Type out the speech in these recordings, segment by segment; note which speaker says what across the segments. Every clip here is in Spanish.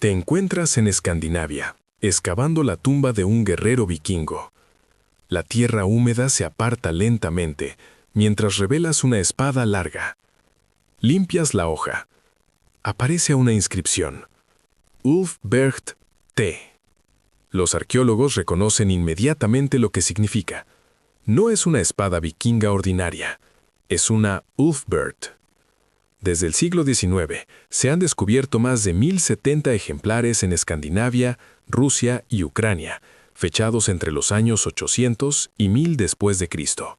Speaker 1: Te encuentras en Escandinavia, excavando la tumba de un guerrero vikingo. La tierra húmeda se aparta lentamente, mientras revelas una espada larga. Limpias la hoja. Aparece una inscripción. Ulfberht T. Los arqueólogos reconocen inmediatamente lo que significa. No es una espada vikinga ordinaria, es una Ulfberht. Desde el siglo XIX se han descubierto más de 1070 ejemplares en Escandinavia, Rusia y Ucrania, fechados entre los años 800 y 1000 después de Cristo.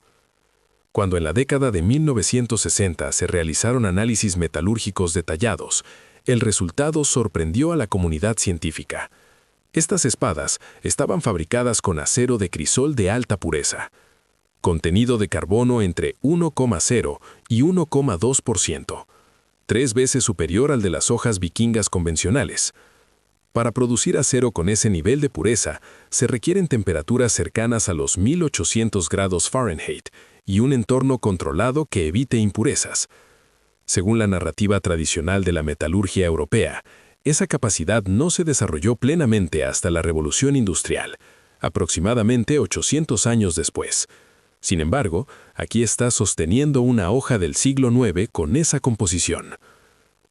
Speaker 1: Cuando en la década de 1960 se realizaron análisis metalúrgicos detallados, el resultado sorprendió a la comunidad científica. Estas espadas estaban fabricadas con acero de crisol de alta pureza, contenido de carbono entre 1,0 y 1,2%, 3 veces superior al de las hojas vikingas convencionales. Para producir acero con ese nivel de pureza, se requieren temperaturas cercanas a los 1800 grados Fahrenheit y un entorno controlado que evite impurezas. Según la narrativa tradicional de la metalurgia europea, esa capacidad no se desarrolló plenamente hasta la Revolución Industrial, aproximadamente 800 años después. Sin embargo, aquí está sosteniendo una hoja del siglo IX con esa composición.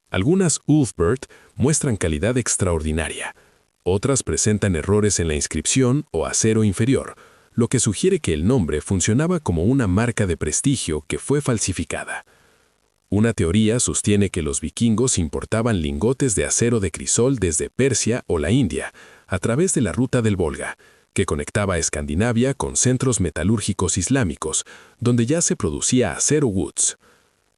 Speaker 1: Algunas Ulfberht muestran calidad extraordinaria. Otras presentan errores en la inscripción o acero inferior, lo que sugiere que el nombre funcionaba como una marca de prestigio que fue falsificada. Una teoría sostiene que los vikingos importaban lingotes de acero de crisol desde Persia o la India, a través de la ruta del Volga, que conectaba a Escandinavia con centros metalúrgicos islámicos, donde ya se producía acero Woods.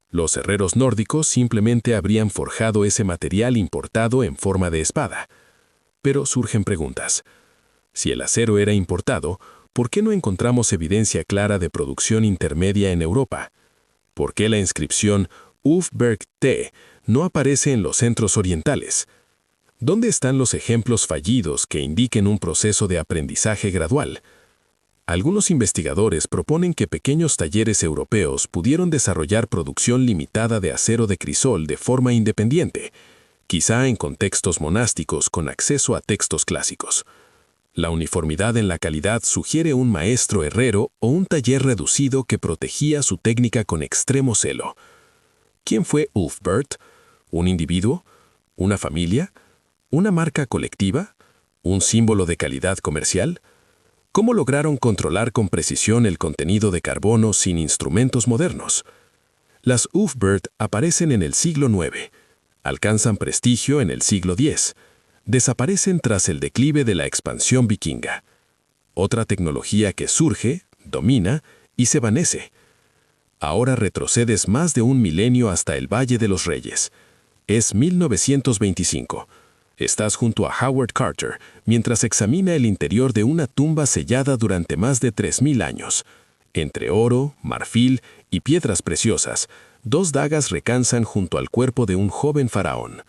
Speaker 1: Los herreros nórdicos simplemente habrían forjado ese material importado en forma de espada. Pero surgen preguntas. Si el acero era importado, ¿por qué no encontramos evidencia clara de producción intermedia en Europa? ¿Por qué la inscripción Ulfberht T no aparece en los centros orientales? ¿Dónde están los ejemplos fallidos que indiquen un proceso de aprendizaje gradual? Algunos investigadores proponen que pequeños talleres europeos pudieron desarrollar producción limitada de acero de crisol de forma independiente, quizá en contextos monásticos con acceso a textos clásicos. La uniformidad en la calidad sugiere un maestro herrero o un taller reducido que protegía su técnica con extremo celo. ¿Quién fue Ulfberht? ¿Un individuo? ¿Una familia? ¿Una marca colectiva? ¿Un símbolo de calidad comercial? ¿Cómo lograron controlar con precisión el contenido de carbono sin instrumentos modernos? Las Ulfberht aparecen en el siglo IX, alcanzan prestigio en el siglo X, desaparecen tras el declive de la expansión vikinga. Otra tecnología que surge, domina y se vanece. Ahora retrocedes más de un milenio hasta el Valle de los Reyes. Es 1925. Estás junto a Howard Carter mientras examina el interior de una tumba sellada durante más de 3000 años. Entre oro, marfil y piedras preciosas, 2 dagas recansan junto al cuerpo de un joven faraón.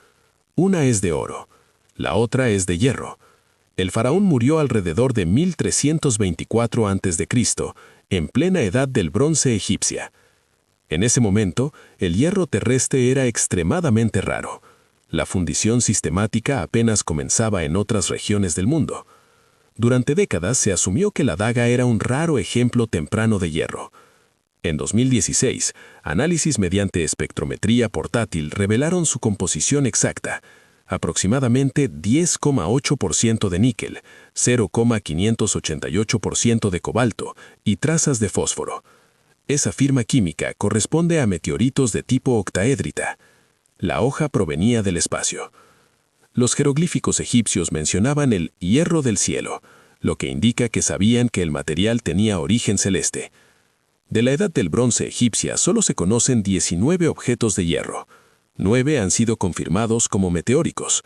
Speaker 1: Una es de oro, la otra es de hierro. El faraón murió alrededor de 1324 a.C., en plena edad del bronce egipcia. En ese momento, el hierro terrestre era extremadamente raro. La fundición sistemática apenas comenzaba en otras regiones del mundo. Durante décadas se asumió que la daga era un raro ejemplo temprano de hierro. En 2016, análisis mediante espectrometría portátil revelaron su composición exacta, aproximadamente 10,8% de níquel, 0,588% de cobalto y trazas de fósforo. Esa firma química corresponde a meteoritos de tipo octaédrita. La hoja provenía del espacio. Los jeroglíficos egipcios mencionaban el hierro del cielo, lo que indica que sabían que el material tenía origen celeste. De la edad del bronce egipcia solo se conocen 19 objetos de hierro. 9 han sido confirmados como meteóricos.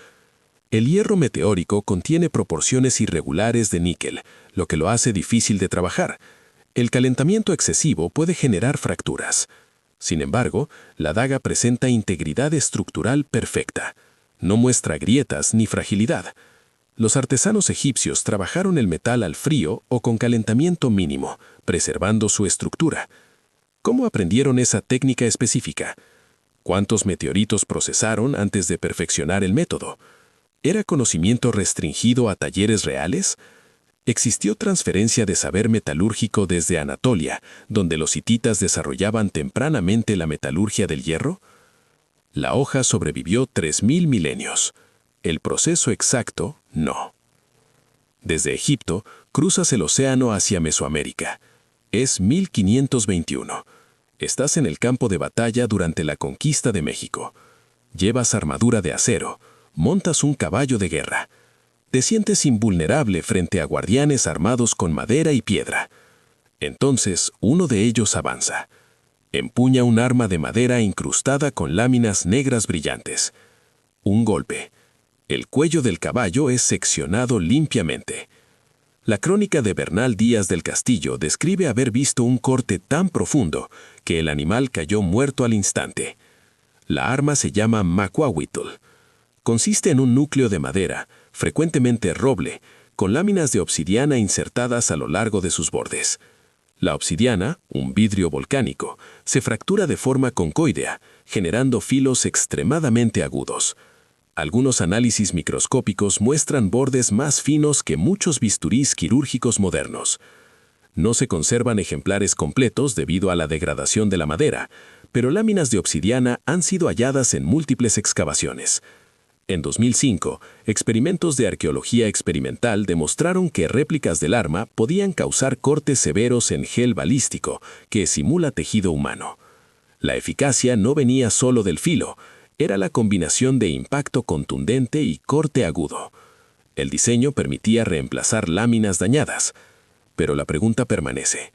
Speaker 1: El hierro meteórico contiene proporciones irregulares de níquel, lo que lo hace difícil de trabajar. El calentamiento excesivo puede generar fracturas. Sin embargo, la daga presenta integridad estructural perfecta. No muestra grietas ni fragilidad. Los artesanos egipcios trabajaron el metal al frío o con calentamiento mínimo, preservando su estructura. ¿Cómo aprendieron esa técnica específica? ¿Cuántos meteoritos procesaron antes de perfeccionar el método? ¿Era conocimiento restringido a talleres reales? ¿Existió transferencia de saber metalúrgico desde Anatolia, donde los hititas desarrollaban tempranamente la metalurgia del hierro? La hoja sobrevivió 3000 milenios. El proceso exacto, no. Desde Egipto, cruzas el océano hacia Mesoamérica. Es 1521. Estás en el campo de batalla durante la conquista de México. Llevas armadura de acero, montas un caballo de guerra. Te sientes invulnerable frente a guardianes armados con madera y piedra. Entonces, uno de ellos avanza. Empuña un arma de madera incrustada con láminas negras brillantes. Un golpe. El cuello del caballo es seccionado limpiamente. La crónica de Bernal Díaz del Castillo describe haber visto un corte tan profundo que el animal cayó muerto al instante. La arma se llama macuahuitl. Consiste en un núcleo de madera, frecuentemente roble, con láminas de obsidiana insertadas a lo largo de sus bordes. La obsidiana, un vidrio volcánico, se fractura de forma concoidea, generando filos extremadamente agudos. Algunos análisis microscópicos muestran bordes más finos que muchos bisturís quirúrgicos modernos. No se conservan ejemplares completos debido a la degradación de la madera, pero láminas de obsidiana han sido halladas en múltiples excavaciones. En 2005, experimentos de arqueología experimental demostraron que réplicas del arma podían causar cortes severos en gel balístico que simula tejido humano. La eficacia no venía solo del filo, era la combinación de impacto contundente y corte agudo. El diseño permitía reemplazar láminas dañadas, pero la pregunta permanece.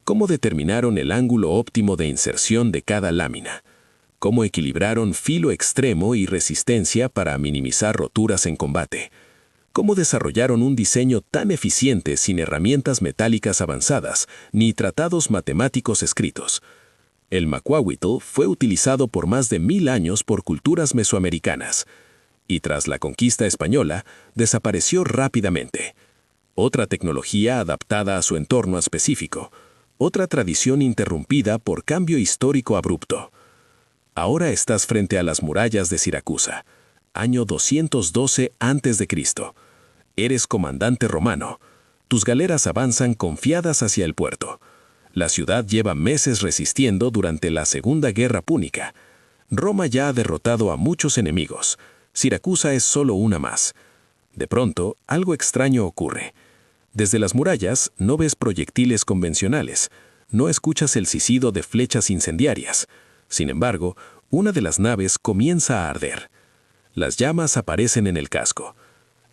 Speaker 1: ¿Cómo determinaron el ángulo óptimo de inserción de cada lámina? ¿Cómo equilibraron filo extremo y resistencia para minimizar roturas en combate? ¿Cómo desarrollaron un diseño tan eficiente sin herramientas metálicas avanzadas ni tratados matemáticos escritos? El macuahuitl fue utilizado por más de 1000 años por culturas mesoamericanas, y tras la conquista española, desapareció rápidamente. Otra tecnología adaptada a su entorno específico, otra tradición interrumpida por cambio histórico abrupto. Ahora estás frente a las murallas de Siracusa, año 212 a.C. Eres comandante romano. Tus galeras avanzan confiadas hacia el puerto. La ciudad lleva meses resistiendo durante la Segunda Guerra Púnica. Roma ya ha derrotado a muchos enemigos. Siracusa es solo una más. De pronto, algo extraño ocurre. Desde las murallas no ves proyectiles convencionales, no escuchas el sisido de flechas incendiarias. Sin embargo, una de las naves comienza a arder. Las llamas aparecen en el casco.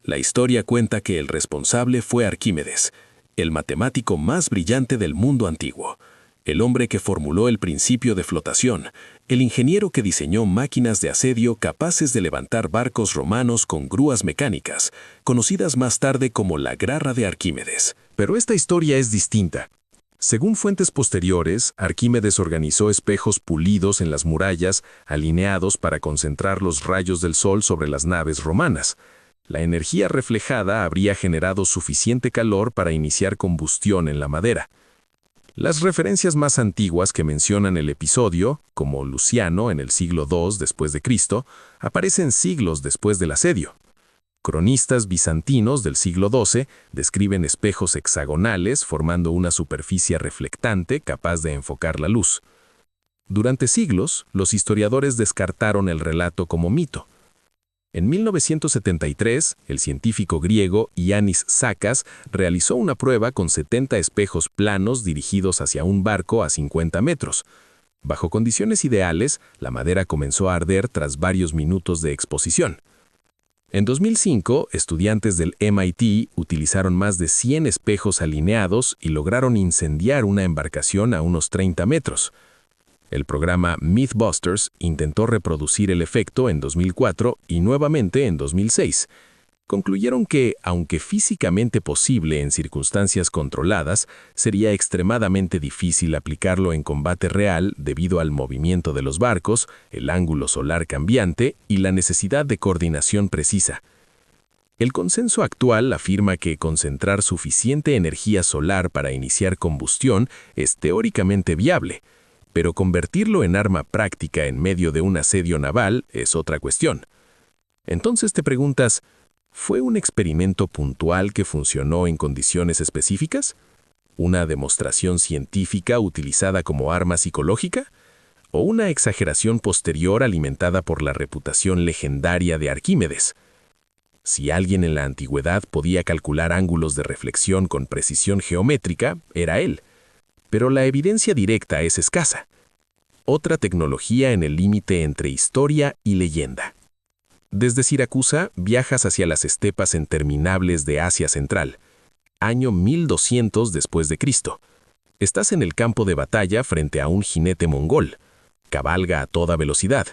Speaker 1: La historia cuenta que el responsable fue Arquímedes, el matemático más brillante del mundo antiguo, el hombre que formuló el principio de flotación, el ingeniero que diseñó máquinas de asedio capaces de levantar barcos romanos con grúas mecánicas, conocidas más tarde como la Grarra de Arquímedes. Pero esta historia es distinta. Según fuentes posteriores, Arquímedes organizó espejos pulidos en las murallas, alineados para concentrar los rayos del sol sobre las naves romanas. La energía reflejada habría generado suficiente calor para iniciar combustión en la madera. Las referencias más antiguas que mencionan el episodio, como Luciano en el siglo II después de Cristo, aparecen siglos después del asedio. Cronistas bizantinos del siglo XII describen espejos hexagonales formando una superficie reflectante capaz de enfocar la luz. Durante siglos, los historiadores descartaron el relato como mito. En 1973, el científico griego Yannis Sakas realizó una prueba con 70 espejos planos dirigidos hacia un barco a 50 metros. Bajo condiciones ideales, la madera comenzó a arder tras varios minutos de exposición. En 2005, estudiantes del MIT utilizaron más de 100 espejos alineados y lograron incendiar una embarcación a unos 30 metros. El programa Mythbusters intentó reproducir el efecto en 2004 y nuevamente en 2006. Concluyeron que, aunque físicamente posible en circunstancias controladas, sería extremadamente difícil aplicarlo en combate real debido al movimiento de los barcos, el ángulo solar cambiante y la necesidad de coordinación precisa. El consenso actual afirma que concentrar suficiente energía solar para iniciar combustión es teóricamente viable, pero convertirlo en arma práctica en medio de un asedio naval es otra cuestión.
Speaker 2: Entonces te preguntas, ¿fue un experimento puntual que funcionó en condiciones específicas? ¿Una demostración científica utilizada como arma psicológica? ¿O una exageración posterior alimentada por la reputación legendaria de Arquímedes? Si alguien en la antigüedad podía calcular ángulos de reflexión con precisión geométrica, era él. Pero la evidencia directa es escasa. Otra tecnología en el límite entre historia y leyenda. Desde Siracusa viajas hacia las estepas interminables de Asia Central. Año 1200 después de Cristo. Estás en el campo de batalla frente a un jinete mongol. Cabalga a toda velocidad.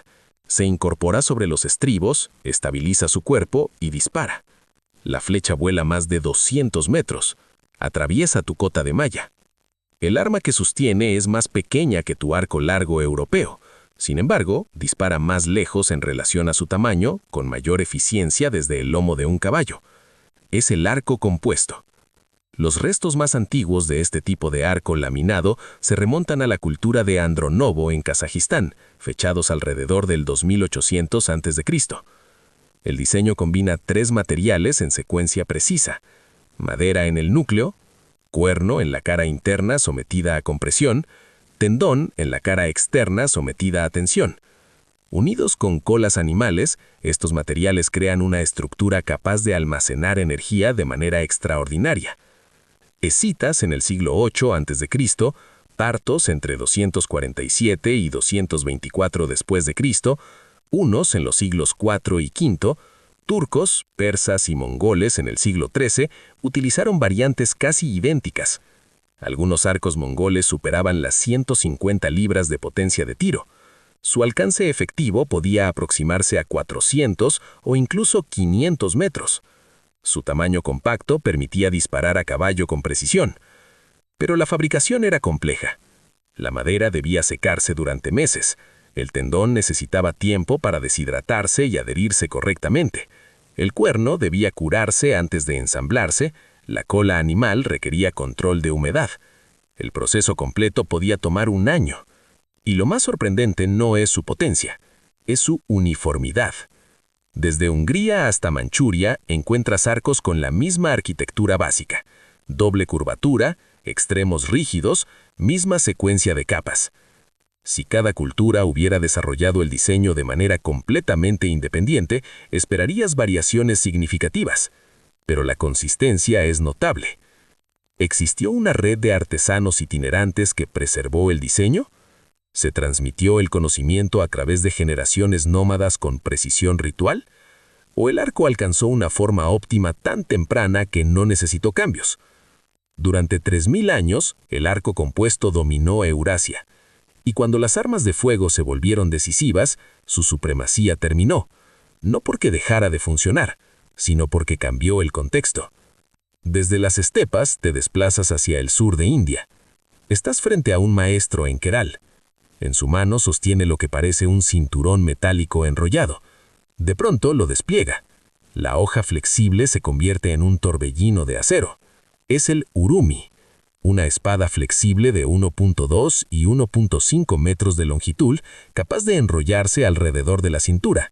Speaker 2: Se incorpora sobre los estribos, estabiliza su cuerpo y dispara. La flecha vuela más de 200 metros. Atraviesa tu cota de malla. El arma que sostiene es más pequeña que tu arco largo europeo. Sin embargo, dispara más lejos en relación a su tamaño, con mayor eficiencia desde el lomo de un caballo. Es el arco compuesto. Los restos más antiguos de este tipo de arco laminado se remontan a la cultura de Andronovo en Kazajistán, fechados alrededor del 2800 a.C. El diseño combina 3 materiales en secuencia precisa: madera en el núcleo, cuerno en la cara interna sometida a compresión, tendón en la cara externa sometida a tensión. Unidos con colas animales, estos materiales crean una estructura capaz de almacenar energía de manera extraordinaria. Escitas en el siglo VIII a.C., partos entre 247 y 224 después de Cristo, hunos en los siglos IV y V, turcos, persas y mongoles en el siglo XIII utilizaron variantes casi idénticas. Algunos arcos mongoles superaban las 150 libras de potencia de tiro. Su alcance efectivo podía aproximarse a 400 o incluso 500 metros. Su tamaño compacto permitía disparar a caballo con precisión. Pero la fabricación era compleja. La madera debía secarse durante meses. El tendón necesitaba tiempo para deshidratarse y adherirse correctamente. El cuerno debía curarse antes de ensamblarse. La cola animal requería control de humedad. El proceso completo podía tomar un año. Y lo más sorprendente no es su potencia, es su uniformidad. Desde Hungría hasta Manchuria encuentras arcos con la misma arquitectura básica: doble curvatura, extremos rígidos, misma secuencia de capas. Si cada cultura hubiera desarrollado el diseño de manera completamente independiente, esperarías variaciones significativas. Pero la consistencia es notable. ¿Existió una red de artesanos itinerantes que preservó el diseño? ¿Se transmitió el conocimiento a través de generaciones nómadas con precisión ritual? ¿O el arco alcanzó una forma óptima tan temprana que no necesitó cambios? Durante 3000 años, el arco compuesto dominó Eurasia. Y cuando las armas de fuego se volvieron decisivas, su supremacía terminó. No porque dejara de funcionar, sino porque cambió el contexto. Desde las estepas te desplazas hacia el sur de India. Estás frente a un maestro en Keral. En su mano sostiene lo que parece un cinturón metálico enrollado. De pronto lo despliega. La hoja flexible se convierte en un torbellino de acero. Es el urumi, una espada flexible de 1.2 y 1.5 metros de longitud, capaz de enrollarse alrededor de la cintura.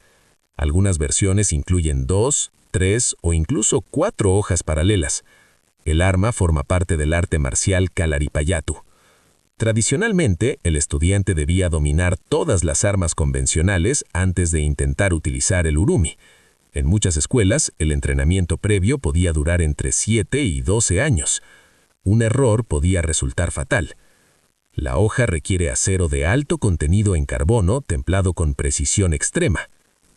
Speaker 2: Algunas versiones incluyen 2, 3 o incluso 4 hojas paralelas. El arma forma parte del arte marcial Kalaripayattu. Tradicionalmente, el estudiante debía dominar todas las armas convencionales antes de intentar utilizar el urumi. En muchas escuelas, el entrenamiento previo podía durar entre 7 y 12 años. Un error podía resultar fatal. La hoja requiere acero de alto contenido en carbono templado con precisión extrema.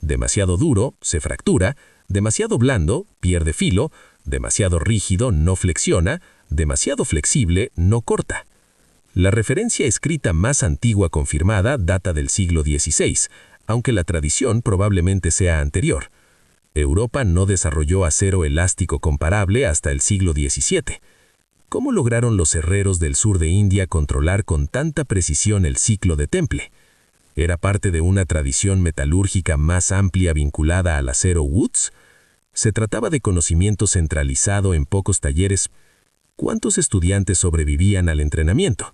Speaker 2: Demasiado duro, se fractura; demasiado blando, pierde filo; demasiado rígido, no flexiona; demasiado flexible, no corta. La referencia escrita más antigua confirmada data del siglo XVI, aunque la tradición probablemente sea anterior. Europa no desarrolló acero elástico comparable hasta el siglo XVII. ¿Cómo lograron los herreros del sur de India controlar con tanta precisión el ciclo de temple? ¿Era parte de una tradición metalúrgica más amplia vinculada al acero Woods? ¿Se trataba de conocimiento centralizado en pocos talleres? ¿Cuántos estudiantes sobrevivían al entrenamiento?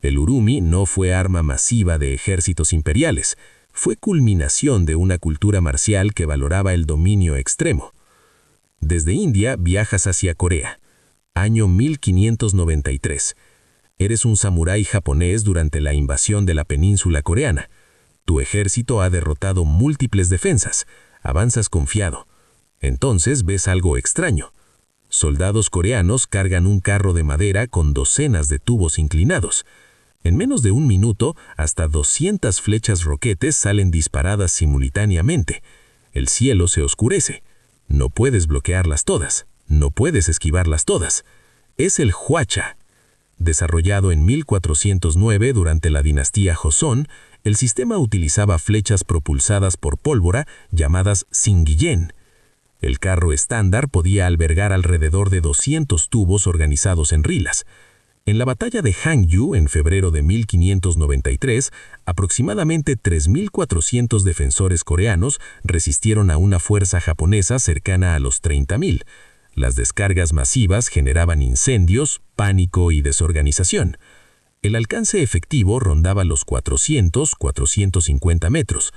Speaker 2: El urumi no fue arma masiva de ejércitos imperiales, fue culminación de una cultura marcial que valoraba el dominio extremo. Desde India viajas hacia Corea. Año 1593. Eres un samurái japonés durante la invasión de la península coreana. Tu ejército ha derrotado múltiples defensas. Avanzas confiado. Entonces ves algo extraño. Soldados coreanos cargan un carro de madera con docenas de tubos inclinados. En menos de un minuto, hasta 200 flechas roquetes salen disparadas simultáneamente. El cielo se oscurece. No puedes bloquearlas todas. No puedes esquivarlas todas. Es el Hwacha. Desarrollado en 1409 durante la dinastía Joseon, el sistema utilizaba flechas propulsadas por pólvora llamadas Singyen. El carro estándar podía albergar alrededor de 200 tubos organizados en rilas. En la batalla de Hangyu, en febrero de 1593, aproximadamente 3.400 defensores coreanos resistieron a una fuerza japonesa cercana a los 30.000. Las descargas masivas generaban incendios, pánico y desorganización. El alcance efectivo rondaba los 400-450 metros.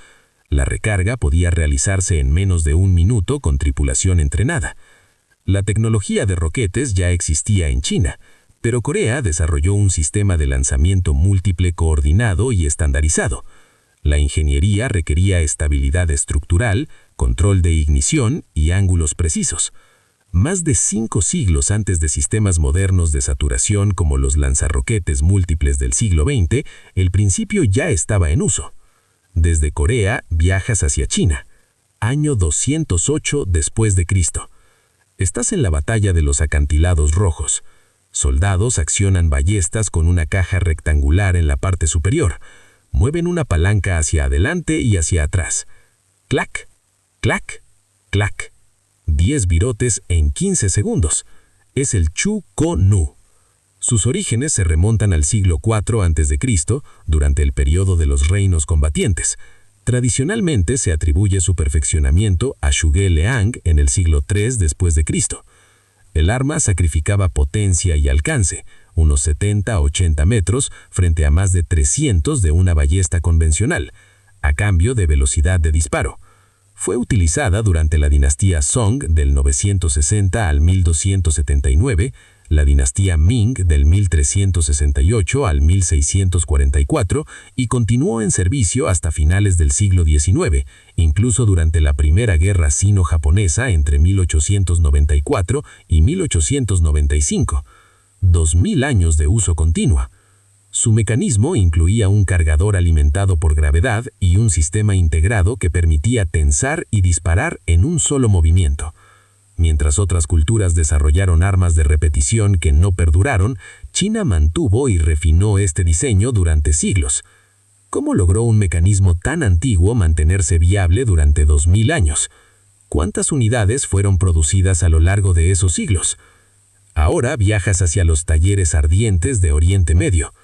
Speaker 2: La recarga podía realizarse en menos de un minuto con tripulación entrenada. La tecnología de roquetes ya existía en China, pero Corea desarrolló un sistema de lanzamiento múltiple coordinado y estandarizado. La ingeniería requería estabilidad estructural, control de ignición y ángulos precisos. Más de 5 siglos antes de sistemas modernos de saturación como los lanzarroquetes múltiples del siglo XX, el principio ya estaba en uso. Desde Corea viajas hacia China. Año 208 después de Cristo. Estás en la batalla de los acantilados rojos. Soldados accionan ballestas con una caja rectangular en la parte superior. Mueven una palanca hacia adelante y hacia atrás. Clac, clac, clac. 10 virotes en 15 segundos. Es el Chu-Ko-Nu. Sus orígenes se remontan al siglo IV a.C., durante el periodo de los reinos combatientes. Tradicionalmente se atribuye su perfeccionamiento a Zhuge Liang en el siglo III después de Cristo. El arma sacrificaba potencia y alcance, unos 70-80 metros frente a más de 300 de una ballesta convencional, a cambio de velocidad de disparo. Fue utilizada durante la dinastía Song del 960 al 1279, la dinastía Ming del 1368 al 1644 y continuó en servicio hasta finales del siglo XIX, incluso durante la Primera Guerra Sino-Japonesa entre 1894 y 1895. 2000 años de uso continuo. Su mecanismo incluía un cargador alimentado por gravedad y un sistema integrado que permitía tensar y disparar en un solo movimiento. Mientras otras culturas desarrollaron armas de repetición que no perduraron, China mantuvo y refinó este diseño durante siglos. ¿Cómo logró un mecanismo tan antiguo mantenerse viable durante 2000 años? ¿Cuántas unidades fueron producidas a lo largo de esos siglos? Ahora viajas hacia los talleres ardientes de Oriente Medio.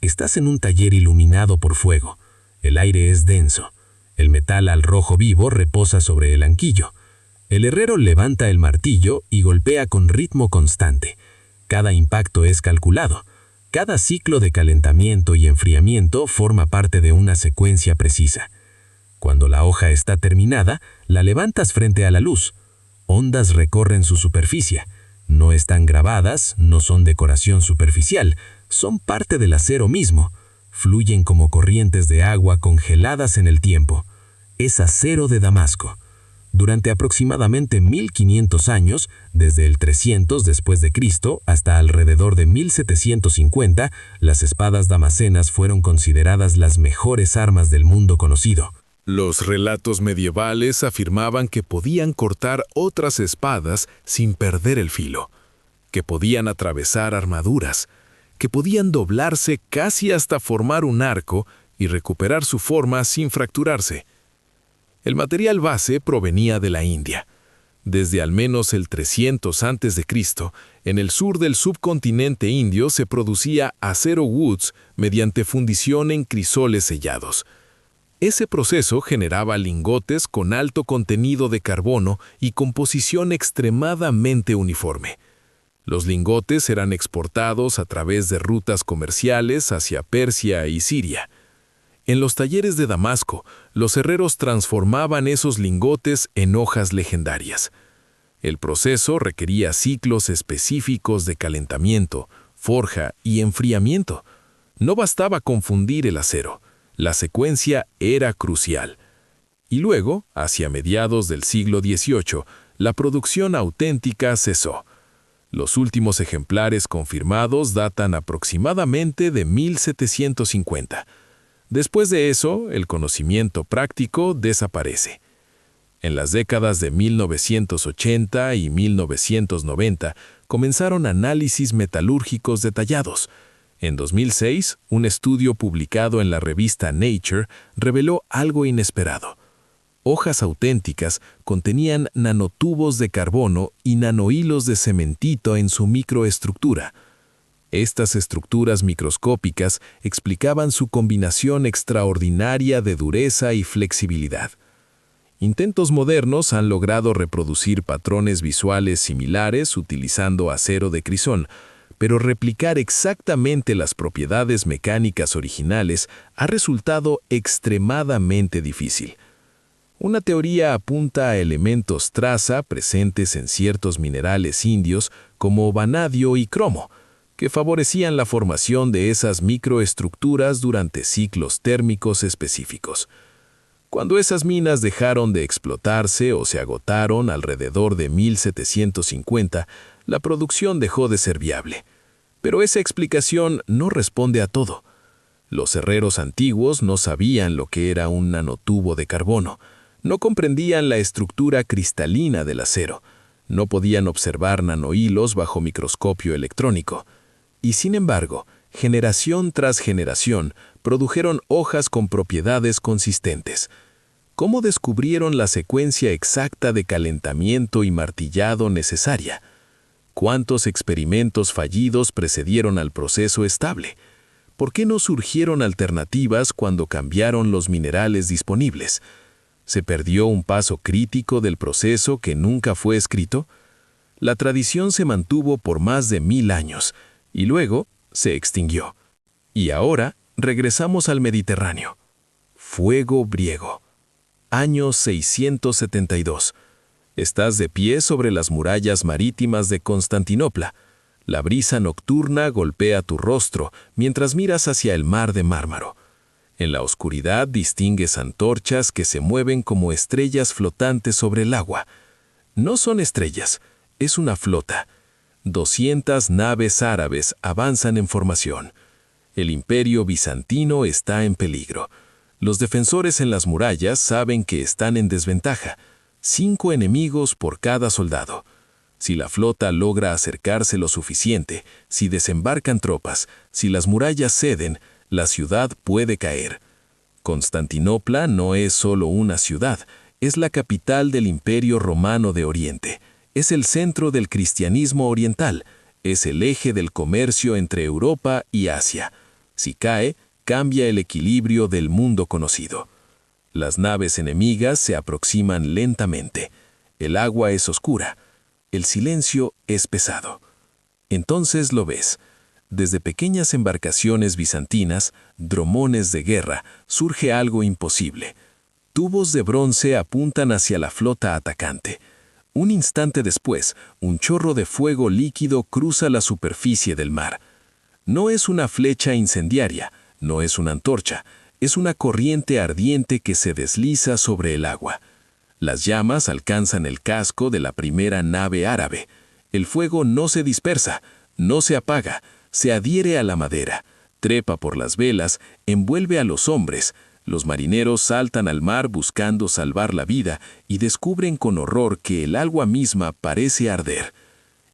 Speaker 2: Estás en un taller iluminado por fuego. El aire es denso. El metal al rojo vivo reposa sobre el anquillo. El herrero levanta el martillo y golpea con ritmo constante. Cada impacto es calculado. Cada ciclo de calentamiento y enfriamiento forma parte de una secuencia precisa. Cuando la hoja está terminada, la levantas frente a la luz. Ondas recorren su superficie. No están grabadas, no son decoración superficial, son parte del acero mismo. Fluyen como corrientes de agua congeladas en el tiempo. Es acero de Damasco. Durante aproximadamente 1500 años, desde el 300 después de Cristo hasta alrededor de 1750, las espadas damasenas fueron consideradas las mejores armas del mundo conocido.
Speaker 1: Los relatos medievales afirmaban que podían cortar otras espadas sin perder el filo, que podían atravesar armaduras, que podían doblarse casi hasta formar un arco y recuperar su forma sin fracturarse. El material base provenía de la India. Desde al menos el 300 a.C., en el sur del subcontinente indio se producía acero woods mediante fundición en crisoles sellados. Ese proceso generaba lingotes con alto contenido de carbono y composición extremadamente uniforme. Los lingotes eran exportados a través de rutas comerciales hacia Persia y Siria.
Speaker 2: En los talleres de Damasco, los herreros transformaban esos lingotes en hojas legendarias. El proceso requería ciclos específicos de calentamiento, forja y enfriamiento. No bastaba confundir el acero, la secuencia era crucial. Y luego, hacia mediados del siglo XVIII, la producción auténtica cesó. Los últimos ejemplares confirmados datan aproximadamente de 1750. Después de eso, el conocimiento práctico desaparece. En las décadas de 1980 y 1990 comenzaron análisis metalúrgicos detallados. En 2006, un estudio publicado en la revista Nature reveló algo inesperado. Hojas auténticas contenían nanotubos de carbono y nanohilos de cementito en su microestructura. Estas estructuras microscópicas explicaban su combinación extraordinaria de dureza y flexibilidad. Intentos modernos han logrado reproducir patrones visuales similares utilizando acero de crisón, pero replicar exactamente las propiedades mecánicas originales ha resultado extremadamente difícil. Una teoría apunta a elementos traza presentes en ciertos minerales indios como vanadio y cromo, que favorecían la formación de esas microestructuras durante ciclos térmicos específicos. Cuando esas minas dejaron de explotarse o se agotaron alrededor de 1750, la producción dejó de ser viable. Pero esa explicación no responde a todo. Los herreros antiguos no sabían lo que era un nanotubo de carbono, no comprendían la estructura cristalina del acero, no podían observar nanohilos bajo microscopio electrónico. Y sin embargo, generación tras generación, produjeron hojas con propiedades consistentes. ¿Cómo descubrieron la secuencia exacta de calentamiento y martillado necesaria? ¿Cuántos experimentos fallidos precedieron al proceso estable? ¿Por qué no surgieron alternativas cuando cambiaron los minerales disponibles? ¿Se perdió un paso crítico del proceso que nunca fue escrito? La tradición se mantuvo por más de 1000 años, y luego se extinguió. Y ahora regresamos al Mediterráneo. Fuego griego. Año 672. Estás de pie sobre las murallas marítimas de Constantinopla. La brisa nocturna golpea tu rostro mientras miras hacia el mar de Mármaro. En la oscuridad distingues antorchas que se mueven como estrellas flotantes sobre el agua. No son estrellas, es una flota. 200 naves árabes avanzan en formación. El imperio bizantino está en peligro. Los defensores en las murallas saben que están en desventaja. 5 enemigos por cada soldado. Si la flota logra acercarse lo suficiente, si desembarcan tropas, si las murallas ceden, la ciudad puede caer. Constantinopla no es solo una ciudad, es la capital del Imperio Romano de Oriente. Es el centro del cristianismo oriental, es el eje del comercio entre Europa y Asia. Si cae, cambia el equilibrio del mundo conocido. Las naves enemigas se aproximan lentamente. El agua es oscura. El silencio es pesado. Entonces lo ves. Desde pequeñas embarcaciones bizantinas, dromones de guerra, surge algo imposible. Tubos de bronce apuntan hacia la flota atacante. Un instante después, un chorro de fuego líquido cruza la superficie del mar. No es una flecha incendiaria, no es una antorcha, es una corriente ardiente que se desliza sobre el agua. Las llamas alcanzan el casco de la primera nave árabe. El fuego no se dispersa, no se apaga, se adhiere a la madera, trepa por las velas, envuelve a los hombres. Los marineros saltan al mar buscando salvar la vida y descubren con horror que el agua misma parece arder.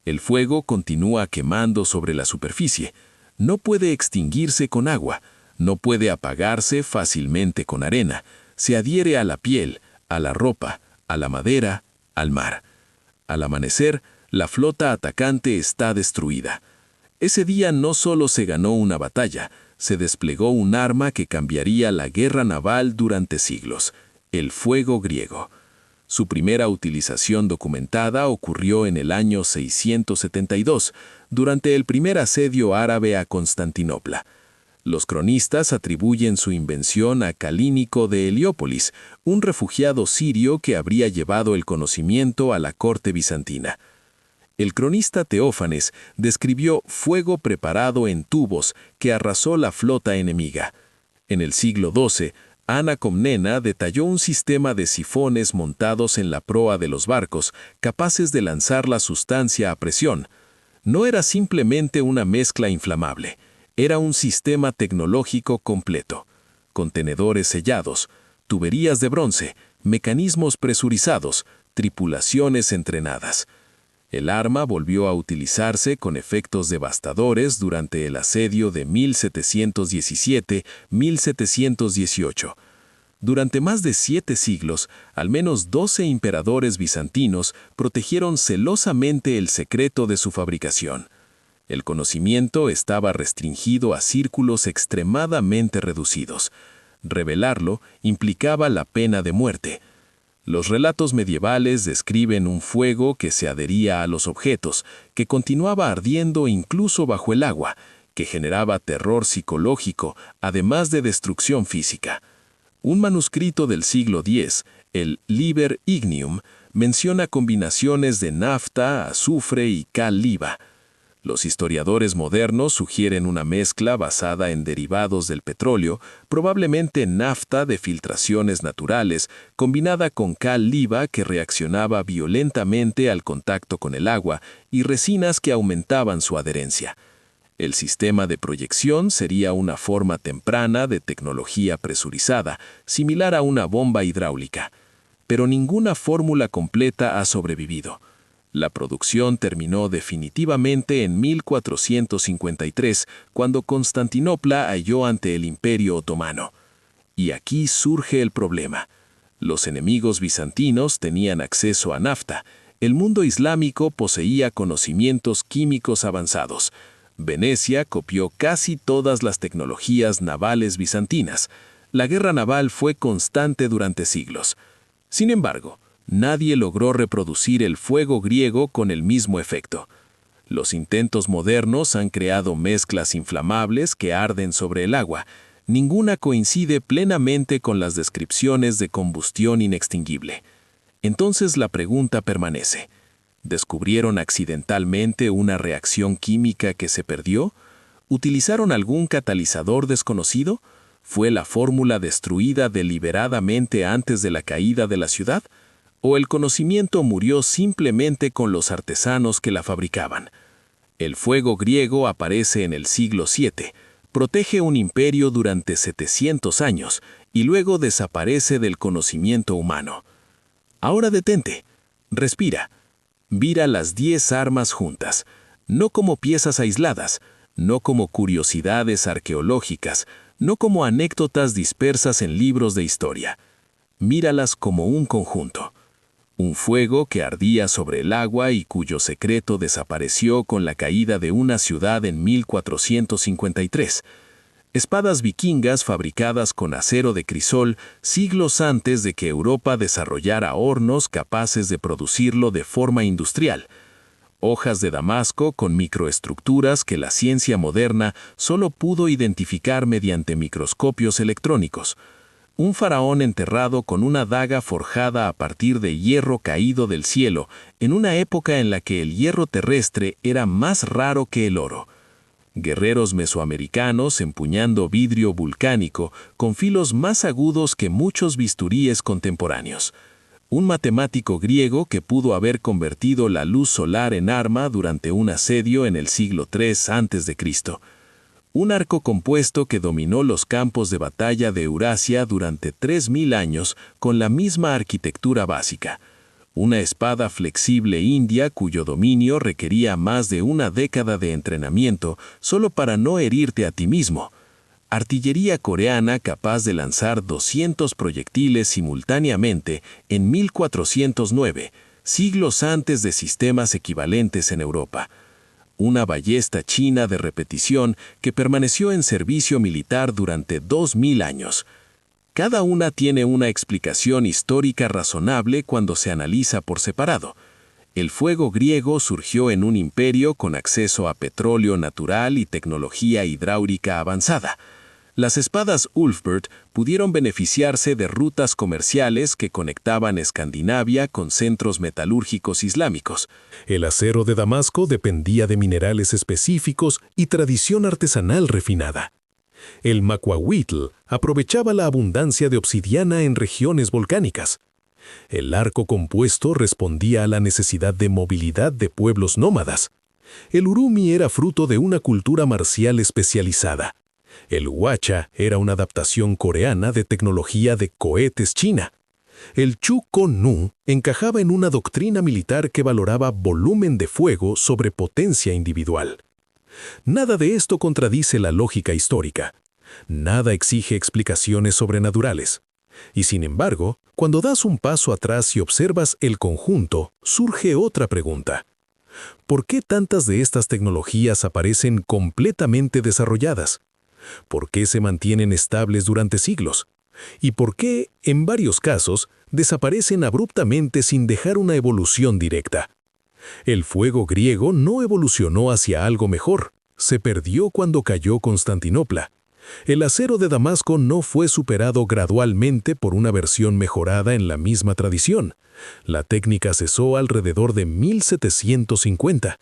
Speaker 2: El fuego continúa quemando sobre la superficie. No puede extinguirse con agua, no puede apagarse fácilmente con arena. Se adhiere a la piel, a la ropa, a la madera, al mar. Al amanecer, la flota atacante está destruida. Ese día no solo se ganó una batalla, se desplegó un arma que cambiaría la guerra naval durante siglos, el fuego griego. Su primera utilización documentada ocurrió en el año 672, durante el primer asedio árabe a Constantinopla. Los cronistas atribuyen su invención a Calínico de Heliópolis, un refugiado sirio que habría llevado el conocimiento a la corte bizantina. El cronista Teófanes describió fuego preparado en tubos que arrasó la flota enemiga. En el siglo XII, Ana Comnena detalló un sistema de sifones montados en la proa de los barcos, capaces de lanzar la sustancia a presión. No era simplemente una mezcla inflamable, era un sistema tecnológico completo. Contenedores sellados, tuberías de bronce, mecanismos presurizados, tripulaciones entrenadas. El arma volvió a utilizarse con efectos devastadores durante el asedio de 1717-1718. Durante más de 7 siglos, al menos 12 emperadores bizantinos protegieron celosamente el secreto de su fabricación. El conocimiento estaba restringido a círculos extremadamente reducidos. Revelarlo implicaba la pena de muerte. Los relatos medievales describen un fuego que se adhería a los objetos, que continuaba ardiendo incluso bajo el agua, que generaba terror psicológico, además de destrucción física. Un manuscrito del siglo X, el Liber Ignium, menciona combinaciones de nafta, azufre y cal liva. Los historiadores modernos sugieren una mezcla basada en derivados del petróleo, probablemente nafta de filtraciones naturales, combinada con cal liva que reaccionaba violentamente al contacto con el agua y resinas que aumentaban su adherencia. El sistema de proyección sería una forma temprana de tecnología presurizada, similar a una bomba hidráulica. Pero ninguna fórmula completa ha sobrevivido. La producción terminó definitivamente en 1453, cuando Constantinopla halló ante el Imperio Otomano. Y aquí surge el problema. Los enemigos bizantinos tenían acceso a nafta. El mundo islámico poseía conocimientos químicos avanzados. Venecia copió casi todas las tecnologías navales bizantinas. La guerra naval fue constante durante siglos. Sin embargo, nadie logró reproducir el fuego griego con el mismo efecto. Los intentos modernos han creado mezclas inflamables que arden sobre el agua. Ninguna coincide plenamente con las descripciones de combustión inextinguible. Entonces la pregunta permanece. ¿Descubrieron accidentalmente una reacción química que se perdió? ¿Utilizaron algún catalizador desconocido? ¿Fue la fórmula destruida deliberadamente antes de la caída de la ciudad? ¿O el conocimiento murió simplemente con los artesanos que la fabricaban? El fuego griego aparece en el siglo VII, protege un imperio durante 700 años y luego desaparece del conocimiento humano. Ahora detente, respira, mira las 10 armas juntas, no como piezas aisladas, no como curiosidades arqueológicas, no como anécdotas dispersas en libros de historia. Míralas como un conjunto. Un fuego que ardía sobre el agua y cuyo secreto desapareció con la caída de una ciudad en 1453. Espadas vikingas fabricadas con acero de crisol siglos antes de que Europa desarrollara hornos capaces de producirlo de forma industrial. Hojas de damasco con microestructuras que la ciencia moderna solo pudo identificar mediante microscopios electrónicos. Un faraón enterrado con una daga forjada a partir de hierro caído del cielo, en una época en la que el hierro terrestre era más raro que el oro. Guerreros mesoamericanos empuñando vidrio volcánico con filos más agudos que muchos bisturíes contemporáneos. Un matemático griego que pudo haber convertido la luz solar en arma durante un asedio en el siglo III a.C. Un arco compuesto que dominó los campos de batalla de Eurasia durante 3000 años con la misma arquitectura básica. Una espada flexible india cuyo dominio requería más de una década de entrenamiento solo para no herirte a ti mismo. Artillería coreana capaz de lanzar 200 proyectiles simultáneamente en 1409, siglos antes de sistemas equivalentes en Europa. Una ballesta china de repetición que permaneció en servicio militar durante 2000 años. Cada una tiene una explicación histórica razonable cuando se analiza por separado. El fuego griego surgió en un imperio con acceso a petróleo natural y tecnología hidráulica avanzada. Las espadas Ulfberht pudieron beneficiarse de rutas comerciales que conectaban Escandinavia con centros metalúrgicos islámicos.
Speaker 1: El acero de Damasco dependía de minerales específicos y tradición artesanal refinada. El Macuahuitl aprovechaba la abundancia de obsidiana en regiones volcánicas. El arco compuesto respondía a la necesidad de movilidad de pueblos nómadas. El Urumi era fruto de una cultura marcial especializada. El Hwacha era una adaptación coreana de tecnología de cohetes china. El Chu-Kon-Nu encajaba en una doctrina militar que valoraba volumen de fuego sobre potencia individual. Nada de esto contradice la lógica histórica. Nada exige explicaciones sobrenaturales. Y sin embargo, cuando das un paso atrás y observas el conjunto, surge otra pregunta. ¿Por qué tantas de estas tecnologías aparecen completamente desarrolladas? ¿Por qué se mantienen estables durante siglos? ¿Y por qué, en varios casos, desaparecen abruptamente sin dejar una evolución directa? El fuego griego no evolucionó hacia algo mejor, se perdió cuando cayó Constantinopla. El acero de Damasco no fue superado gradualmente por una versión mejorada en la misma tradición. La técnica cesó alrededor de 1750.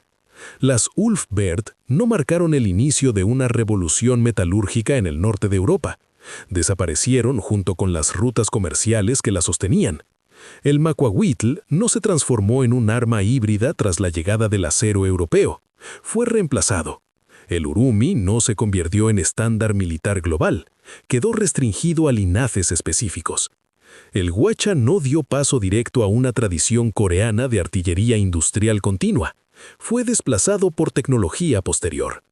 Speaker 1: Las Ulfberht no marcaron el inicio de una revolución metalúrgica en el norte de Europa. Desaparecieron junto con las rutas comerciales que la sostenían. El Macuahuitl no se transformó en un arma híbrida tras la llegada del acero europeo. Fue reemplazado. El Urumi no se convirtió en estándar militar global. Quedó restringido a linajes específicos. El Hwacha no dio paso directo a una tradición coreana de artillería industrial continua. Fue desplazado por tecnología posterior.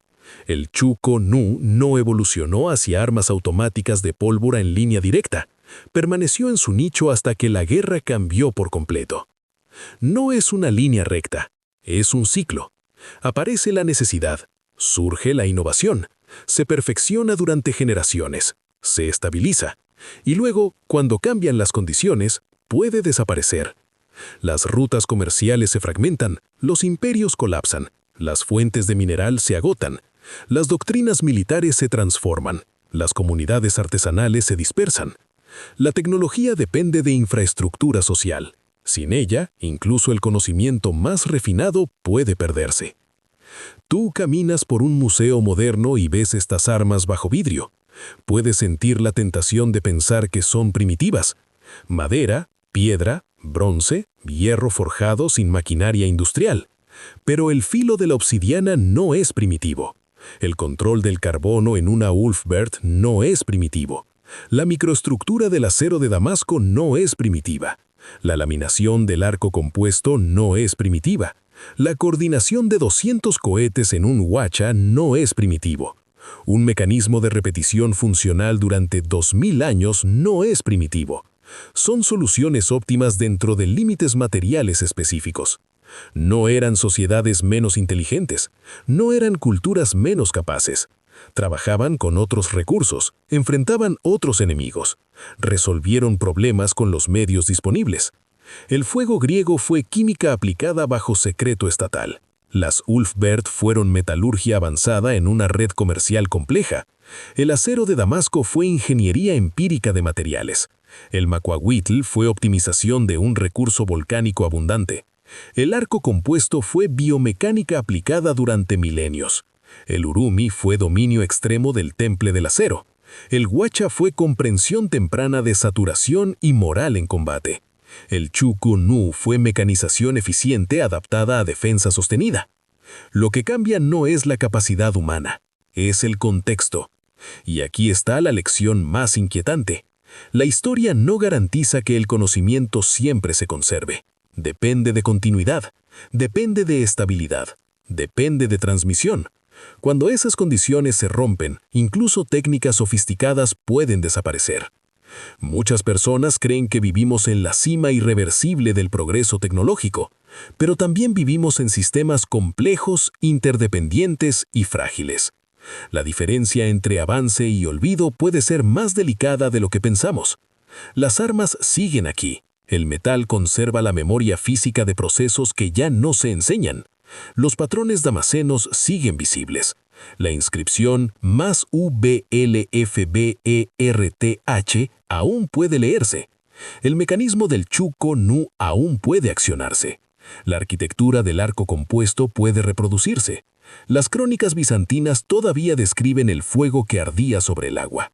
Speaker 1: El Chu-Kon-Nu no evolucionó hacia armas automáticas de pólvora en línea directa. Permaneció en su nicho hasta que la guerra cambió por completo. No es una línea recta, es un ciclo. Aparece la necesidad, surge la innovación, se perfecciona durante generaciones, se estabiliza, y luego, cuando cambian las condiciones, puede desaparecer. Las rutas comerciales se fragmentan, los imperios colapsan, las fuentes de mineral se agotan, las doctrinas militares se transforman, las comunidades artesanales se dispersan. La tecnología depende de infraestructura social. Sin ella, incluso el conocimiento más refinado puede perderse. Tú caminas por un museo moderno y ves estas armas bajo vidrio. Puedes sentir la tentación de pensar que son primitivas. Madera, piedra, bronce, hierro forjado sin maquinaria industrial. Pero el filo de la obsidiana no es primitivo. El control del carbono en una Ulfberht no es primitivo. La microestructura del acero de Damasco no es primitiva. La laminación del arco compuesto no es primitiva. La coordinación de 200 cohetes en un Hwacha no es primitivo. Un mecanismo de repetición funcional durante 2000 años no es primitivo. Son soluciones óptimas dentro de límites materiales específicos. No eran sociedades menos inteligentes, no eran culturas menos capaces. Trabajaban con otros recursos, enfrentaban otros enemigos, resolvieron problemas con los medios disponibles. El fuego griego fue química aplicada bajo secreto estatal. Las Ulfberht fueron metalurgia avanzada en una red comercial compleja. El acero de Damasco fue ingeniería empírica de materiales. El Macuahuitl fue optimización de un recurso volcánico abundante. El arco compuesto fue biomecánica aplicada durante milenios. El Urumi fue dominio extremo del temple del acero. El Hwacha fue comprensión temprana de saturación y moral en combate. El Chu-Kon-Nu fue mecanización eficiente adaptada a defensa sostenida. Lo que cambia no es la capacidad humana, es el contexto. Y aquí está la lección más inquietante. La historia no garantiza que el conocimiento siempre se conserve. Depende de continuidad, depende de estabilidad, depende de transmisión. Cuando esas condiciones se rompen, incluso técnicas sofisticadas pueden desaparecer. Muchas personas creen que vivimos en la cima irreversible del progreso tecnológico, pero también vivimos en sistemas complejos, interdependientes y frágiles. La diferencia entre avance y olvido puede ser más delicada de lo que pensamos. Las armas siguen aquí. El metal conserva la memoria física de procesos que ya no se enseñan. Los patrones damasenos siguen visibles.
Speaker 2: La inscripción más UBLFBERTH aún puede leerse. El mecanismo del Chuco Nu aún puede accionarse. La arquitectura del arco compuesto puede reproducirse. Las crónicas bizantinas todavía describen el fuego que ardía sobre el agua.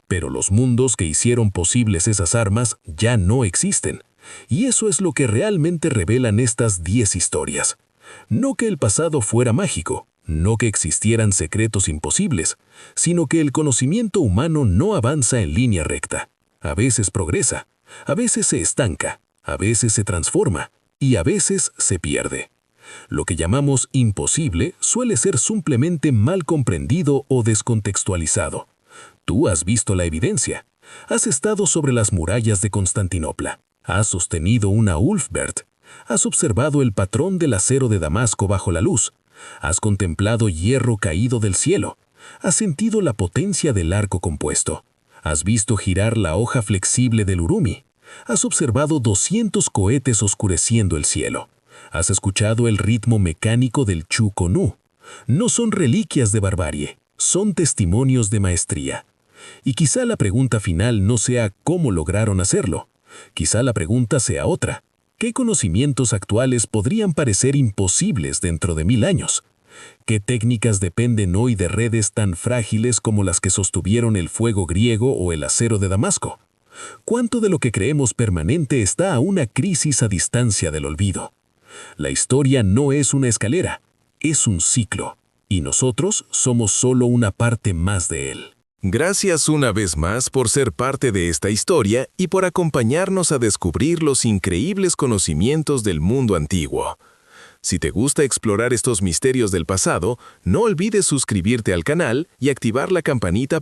Speaker 2: Pero los mundos que hicieron posibles esas armas ya no existen. Y eso es lo que realmente revelan estas 10 historias. No que el pasado fuera mágico, no que existieran secretos imposibles, sino que el conocimiento humano no avanza en línea recta. A veces progresa, a veces se estanca, a veces se transforma y a veces se pierde. Lo que llamamos imposible suele ser simplemente mal comprendido o descontextualizado. Tú has visto la evidencia. Has estado sobre las murallas de Constantinopla. Has sostenido una Ulfbert. Has observado el patrón del acero de Damasco bajo la luz. Has contemplado hierro caído del cielo. Has sentido la potencia del arco compuesto. Has visto girar la hoja flexible del Urumi. Has observado 200 cohetes oscureciendo el cielo. Has escuchado el ritmo mecánico del Chuco Nu. No son reliquias de barbarie, son testimonios de maestría. Y quizá la pregunta final no sea cómo lograron hacerlo. Quizá la pregunta sea otra. ¿Qué conocimientos actuales podrían parecer imposibles dentro de 1000 años? ¿Qué técnicas dependen hoy de redes tan frágiles como las que sostuvieron el fuego griego o el acero de Damasco? ¿Cuánto de lo que creemos permanente está a una crisis a distancia del olvido? La historia no es una escalera, es un ciclo, y nosotros somos solo una parte más de él.
Speaker 1: Gracias una vez más por ser parte de esta historia y por acompañarnos a descubrir los increíbles conocimientos del mundo antiguo. Si te gusta explorar estos misterios del pasado, no olvides suscribirte al canal y activar la campanita